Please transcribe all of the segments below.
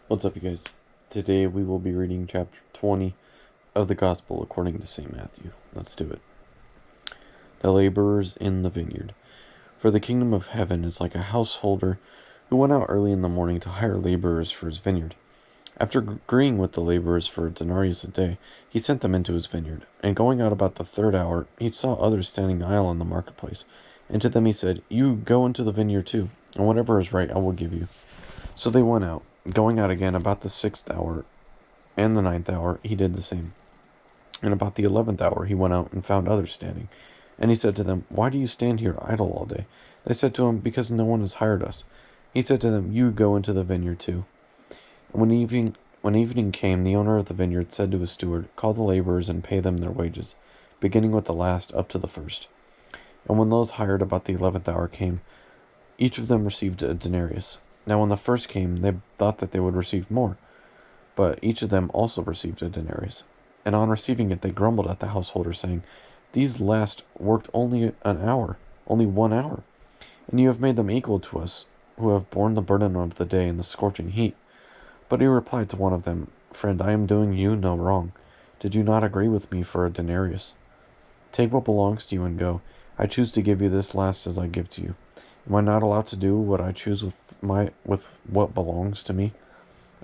What's up, you guys? Today we will be reading chapter 20 of the Gospel according to Saint Matthew. Let's do it. The laborers in the vineyard. For the kingdom of heaven is like a householder who went out early in the morning to hire laborers for his vineyard. After agreeing with the laborers for a denarius a day, he sent them into his vineyard. And going out about the third hour, he saw others standing idle in the marketplace. And to them he said, "You go into the vineyard too, and whatever is right I will give you." So they went out. Going out again about the 6th hour and the 9th hour, he did the same. And about the 11th hour, he went out and found others standing. And he said to them, "Why do you stand here idle all day?" They said to him, "Because no one has hired us." He said to them, "You go into the vineyard too." And when evening came, the owner of the vineyard said to his steward, "Call the laborers and pay them their wages, beginning with the last up to the first." And when those hired about the 11th hour came, each of them received a denarius. Now when the first came, they thought that they would receive more, but each of them also received a denarius. And on receiving it, they grumbled at the householder, saying, "These last worked only 1 hour, and you have made them equal to us, who have borne the burden of the day in the scorching heat." But he replied to one of them, "Friend, I am doing you no wrong. Did you not agree with me for a denarius? Take what belongs to you and go. I choose to give you this last as I give to you. Am I not allowed to do what I choose with what belongs to me?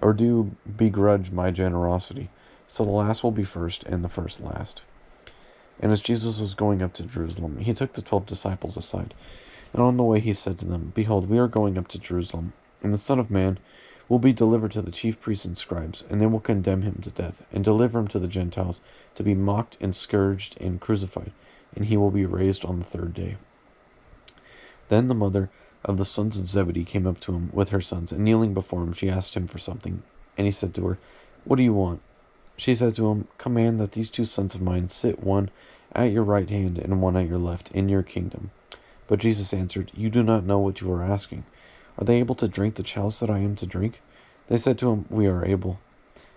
Or do you begrudge my generosity? So the last will be first, and the first last." And as Jesus was going up to Jerusalem, he took the 12 disciples aside, and on the way he said to them, "Behold, we are going up to Jerusalem, and the Son of Man will be delivered to the chief priests and scribes, and they will condemn him to death, and deliver him to the Gentiles, to be mocked and scourged and crucified, and he will be raised on the third day." Then the mother of the sons of Zebedee came up to him with her sons, and kneeling before him, she asked him for something. And he said to her, "What do you want?" She said to him, "Command that these 2 sons of mine sit, one at your right hand and one at your left, in your kingdom." But Jesus answered, "You do not know what you are asking. Are they able to drink the chalice that I am to drink?" They said to him, "We are able."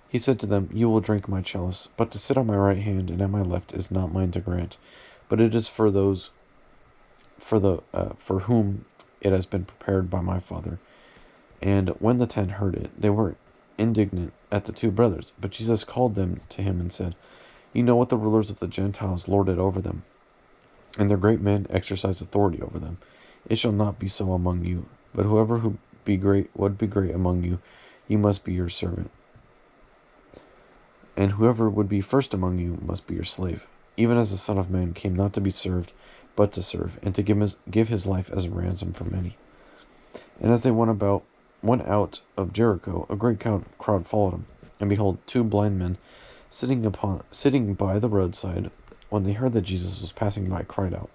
He said to them, "You will drink my chalice, but to sit on my right hand and at my left is not mine to grant, but it is for those for whom it has been prepared by my Father." And when the 10 heard it, they were indignant at the 2 brothers. But Jesus called them to him and said, "You know what the rulers of the Gentiles lord it over them, and their great men exercise authority over them. It shall not be so among you, but whoever would be great among you, you must be your servant. And whoever would be first among you must be your slave, even as the Son of Man came not to be served, but to serve, and to give his life as a ransom for many." And as they went out of Jericho, a great crowd followed him. And behold, 2 blind men sitting by the roadside, when they heard that Jesus was passing by, cried out,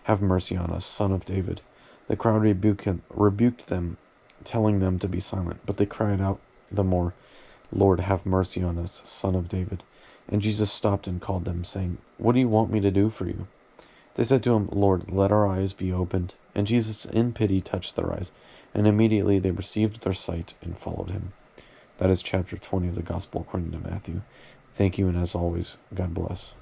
"Have mercy on us, Son of David." The crowd rebuked them, telling them to be silent. But they cried out the more, "Lord, have mercy on us, Son of David." And Jesus stopped and called them, saying, "What do you want me to do for you?" They said to him, "Lord, let our eyes be opened." And Jesus in pity touched their eyes, and immediately they received their sight and followed him. That is chapter 20 of the Gospel according to Matthew. Thank you, and as always, God bless.